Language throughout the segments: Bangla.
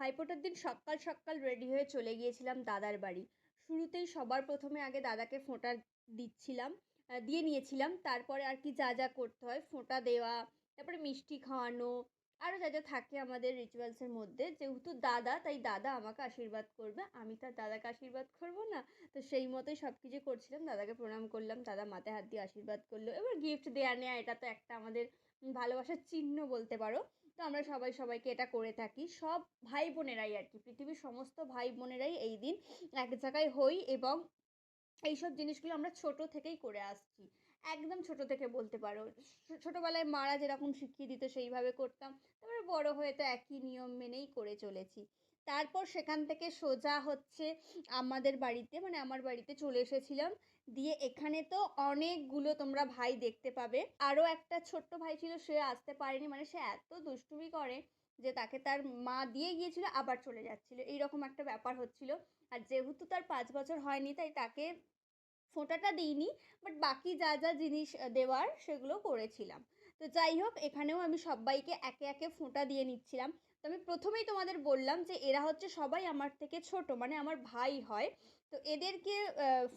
ভাইফোঁটার দিন সকাল সকাল রেডি হয়ে চলে গিয়েছিলাম দাদার বাড়ি। শুরুতেই সবার প্রথমে আগে দাদাকে ফোঁটা দিচ্ছিলাম, দিয়ে নিয়েছিলাম। তারপরে আর কি যা যা করতে হয় ফোঁটা দেওয়া, তারপরে মিষ্টি খাওয়ানো, আরও যা যা থাকে আমাদের রিচুয়ালসের মধ্যে। যেহেতু দাদা, তাই দাদা আমাকে আশীর্বাদ করবে, আমি তার দাদাকে আশীর্বাদ করবো না? তো সেই মতোই সব কিছু করছিলাম। দাদাকে প্রণাম করলাম, দাদা মাথায় হাত দিয়ে আশীর্বাদ করলো। এবার গিফট দেয়া নেয়া, এটা তো একটা আমাদের ভালোবাসার চিহ্ন বলতে পারো। তো আমরা সবাই সবাইকে এটা করে থাকি। সব ভাই বোনেরাই আর কি, পৃথিবীর সমস্ত ভাই বোনেরাই এই দিন এক জায়গায় হই, এবং এইসব জিনিসগুলো আমরা ছোট থেকেই করে আসছি। একদম ছোট থেকে বলতে পারো। ছোটবেলায় মারা যেরকম শিখিয়ে দিত সেইভাবে করতাম। তারপরে বড় হয়ে তো একই নিয়ম মেনেই করে চলেছি। তারপর সেখান থেকে সোজা হচ্ছে আমাদের বাড়িতে, মানে আমার বাড়িতে চলে এসেছিলাম। দিয়ে এখানে তো অনেকগুলো তোমরা ভাই দেখতে পাবে। আরও একটা ছোট্ট ভাই ছিল, সে আসতে পারেনি, মানে সে এত দুষ্টুমি করে যে তাকে তার মা দিয়ে গিয়েছিল, আবার চলে যাচ্ছিল, এইরকম একটা ব্যাপার হচ্ছিল। আর যেহেতু তার 5 বছর হয়নি, তাই তাকে ফোঁটাটা দিইনি, বাট বাকি যা যা জিনিস দেওয়ার সেগুলো করেছিলাম। তো যাই হোক, এখানেও আমি সবাইকে একে একে ফোঁটা দিয়ে নিচ্ছিলাম। তো আমি প্রথমেই তোমাদের বললাম যে এরা হচ্ছে সবাই আমার থেকে ছোট, মানে আমার ভাই হয়। তো এদেরকে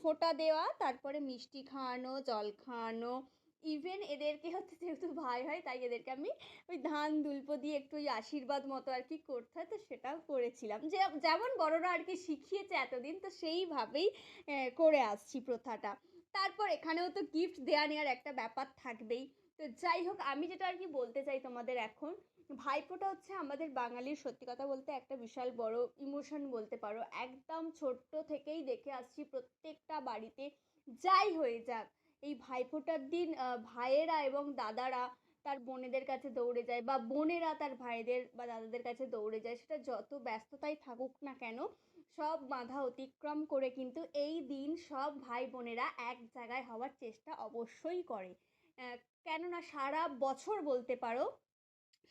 ফোঁটা দেওয়া, তারপরে মিষ্টি খাওয়ানো, জল খাওয়ানো, ইভেন এদেরকে হচ্ছে যেহেতু ভাই হয়, তাই এদেরকে আমি ওই ধান দুল্প দিয়ে একটু ওই আশীর্বাদ মতো আর কি করতে হয়, তো সেটাও করেছিলাম। যে যেমন বড়রা আর কি শিখিয়েছে এতদিন, তো সেইভাবেই করে আসছি প্রথাটা। তারপর এখানেও তো গিফট দেয়া নেওয়ার একটা ব্যাপার থাকবেই। তো যাই হোক, আমি যেটা আর কি বলতে চাই তোমাদের এখন, ভাইফোঁটা হচ্ছে আমাদের বাঙালির সত্যি কথা বলতে একটা বিশাল বড় ইমোশন বলতে পারো। একদম ছোট্ট থেকেই দেখে আসছি প্রত্যেকটা বাড়িতে, যাই হয়ে যাক, এই ভাইফোঁটার দিন ভাইয়েরা এবং দাদারা তার বোনেদের কাছে দৌড়ে যায়, বা বোনেরা তার ভাইদের বা দাদাদের কাছে দৌড়ে যায়। সেটা যত ব্যস্ততাই থাকুক না কেন, সব বাধা অতিক্রম করে কিন্তু এই দিন সব ভাই বোনেরা এক জায়গায় হওয়ার চেষ্টা অবশ্যই করে। কেননা সারা বছর বলতে পারো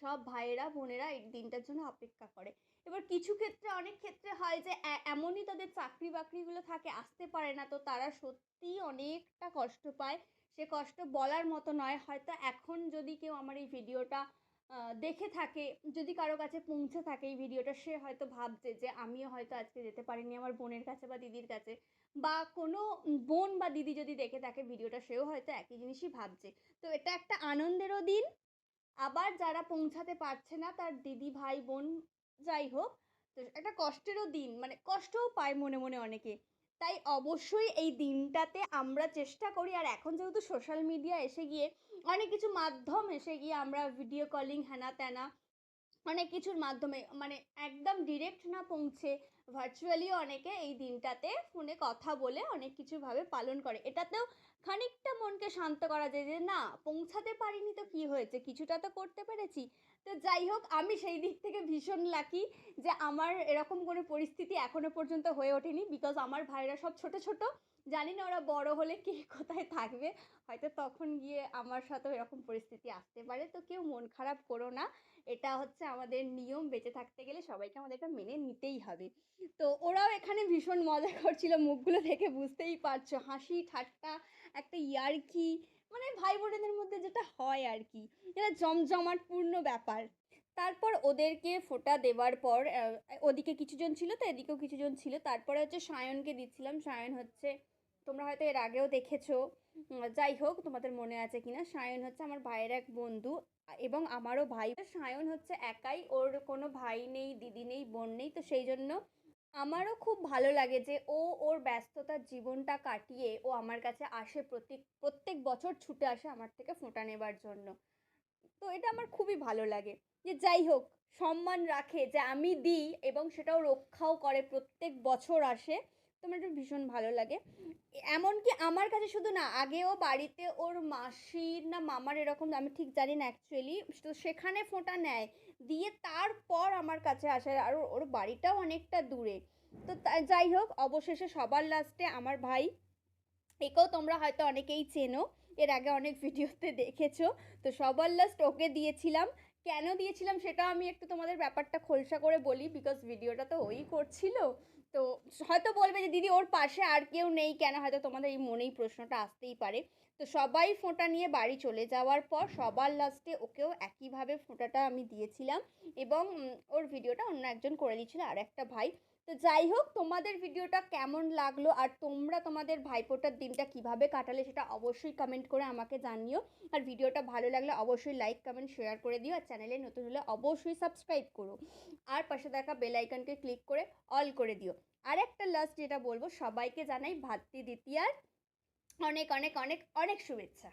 সব ভাইয়েরা বোনেরা এই দিনটার জন্য অপেক্ষা করে। এবার কিছু ক্ষেত্রে, অনেক ক্ষেত্রে হয় যে এমনই তাদের চাকরি বাকরিগুলো থাকে, আসতে পারে না, তো তারা সত্যিই অনেকটা কষ্ট পায়। সে কষ্ট বলার মতো নয়। হয়তো এখন যদি কেউ আমার এই ভিডিওটা দেখে থাকে, যদি কারো কাছে পৌঁছে থাকে এই ভিডিওটা, সে হয়তো ভাবছে যে আমিও হয়তো আজকে যেতে পারিনি আমার বোনের কাছে বা দিদির কাছে, বা কোনো বোন বা দিদি যদি দেখে থাকে ভিডিওটা, সেও হয়তো একই জিনিসই ভাবছে। তো এটা একটা আনন্দেরও দিন, আবার যারা পৌঁছাতে পারছে না, তার দিদি ভাই বোন যাই হোক, তো একটা কষ্টেরও দিন, মানে কষ্টও পায় মনে মনে অনেকে। তাই অবশ্যই এই দিনটাতে আমরা চেষ্টা করি। আর এখন যেহেতু সোশ্যাল মিডিয়া এসে গিয়ে, অনেক কিছু মাধ্যম এসে গিয়ে, আমরা ভিডিও কলিং হ্যানা ত্যানা অনেক কিছুর মাধ্যমে, মানে একদম ডিরেক্ট না পৌঁছে ভার্চুয়ালিও অনেকে এই দিনটাতে ফোনে কথা বলে অনেক কিছুভাবে পালন করে। এটাতেও খানিকটা মনকে শান্ত করা যায় যে না, পৌঁছাতে পারিনি তো কি হয়েছে, কিছুটা তো করতে পেরেছি। তো যাই হোক, আমি সেই দিক থেকে ভীষণ লাকি যে আমার এরকম কোনো পরিস্থিতি এখনো পর্যন্ত হয়ে ওঠেনি, বিকজ আমার ভাইরা সব ছোট ছোট। জানি না ওরা বড় হলে কে কোথায় থাকবে, হয়তো তখন গিয়ে আমার সাথেও এরকম পরিস্থিতি আসতে পারে। তো কেউ মন খারাপ করো না, এটা হচ্ছে আমাদের নিয়ম, বেঁচে থাকতে গেলে সবাইকে আমাদের এটা মেনে নিতেই হবে। তো ওরাও এখানে ভীষণ মজা করছিল, মুখগুলো দেখে বুঝতেই পারছো, হাসি ঠাট্টা, একটা ইয়ার্কি, মানে ভাই বোনেদের মধ্যে যেটা হয় আর কি, এটা জমজমাটপূর্ণ ব্যাপার। তারপর ওদেরকে ফোঁটা দেওয়ার পর ওদিকে কিছুজন ছিল, তো এদিকেও কিছুজন ছিল। তারপরে হচ্ছে সায়নকে দিচ্ছিলাম। সায়ন হচ্ছে, তোমরা হয়তো এর আগেও দেখেছো, যাই হোক তোমাদের মনে আছে কিনা, সায়ন হচ্ছে আমার ভাইয়ের এক বন্ধু, এবং আমারও ভাই। সায়ন হচ্ছে একাই, ওর কোনো ভাই নেই, দিদি নেই, বোন নেই। তো সেই জন্য আমারও খুব ভালো লাগে যে ও ওর ব্যস্ততার জীবনটা কাটিয়ে ও আমার কাছে আসে, প্রত্যেক বছর ছুটে আসে আমার থেকে ফোঁটা নেবার জন্য। তো এটা আমার খুবই ভালো লাগে যে যাই হোক, সম্মান রাখে যে আমি দিই, এবং সেটাও রক্ষাও করে, প্রত্যেক বছর আসে। তো আমার এটা ভীষণ ভালো লাগে। এমনকি আমার কাছে শুধু না, আগেও বাড়িতে ওর মাসির না মামার এরকম, আমি ঠিক জানি না অ্যাকচুয়ালি, তো সেখানে ফোঁটা নেয়, দিয়ে তারপর আমার কাছে আসে। আর ওর বাড়িটাও অনেকটা দূরে। তো যাই হোক, অবশেষে সবার লাস্টে আমার ভাই, একেও তোমরা হয়তো অনেকেই চেনো, এর আগে অনেক ভিডিওতে দেখেছো। তো সবার লাস্ট ওকে দিয়েছিলাম। কেন দিয়েছিলাম সেটা আমি একটু তোমাদের ব্যাপারটা খোলসা করে বলি, বিকজ ভিডিওটা তো ওই করছিল। তো হয়তো বলবে যে দিদি ওর পাশে আর কেউ নেই কেন, হয়তো তোমাদের এই মনেই প্রশ্নটা আসতেই পারে। তো সবাই ফোঁটা নিয়ে বাড়ি চলে যাওয়ার পর সবার লাস্টে ওকেও একইভাবে ফোঁটাটা আমি দিয়েছিলাম, এবং ওর ভিডিওটা অন্য একজন করে দিয়েছিল, আর একটা ভাই। তো যাই হোক, তোমাদের ভিডিওটা কেমন লাগলো আর তোমরা তোমাদের ভাইফোঁটার দিনটা কিভাবে কাটালে সেটা অবশ্যই কমেন্ট করে আমাকে জানিও। আর ভিডিওটা ভালো লাগলে অবশ্যই লাইক কমেন্ট শেয়ার করে দিও, আর চ্যানেলে নতুন হলে অবশ্যই সাবস্ক্রাইব করো, আর পাশে থাকা বেল আইকনকে ক্লিক করে অল করে দিও। আর একটা লাস্ট যেটা বলবো, সবাইকে জানাই ভাতৃ দ্বিতীয়ার অনেক অনেক অনেক অনেক শুভেচ্ছা।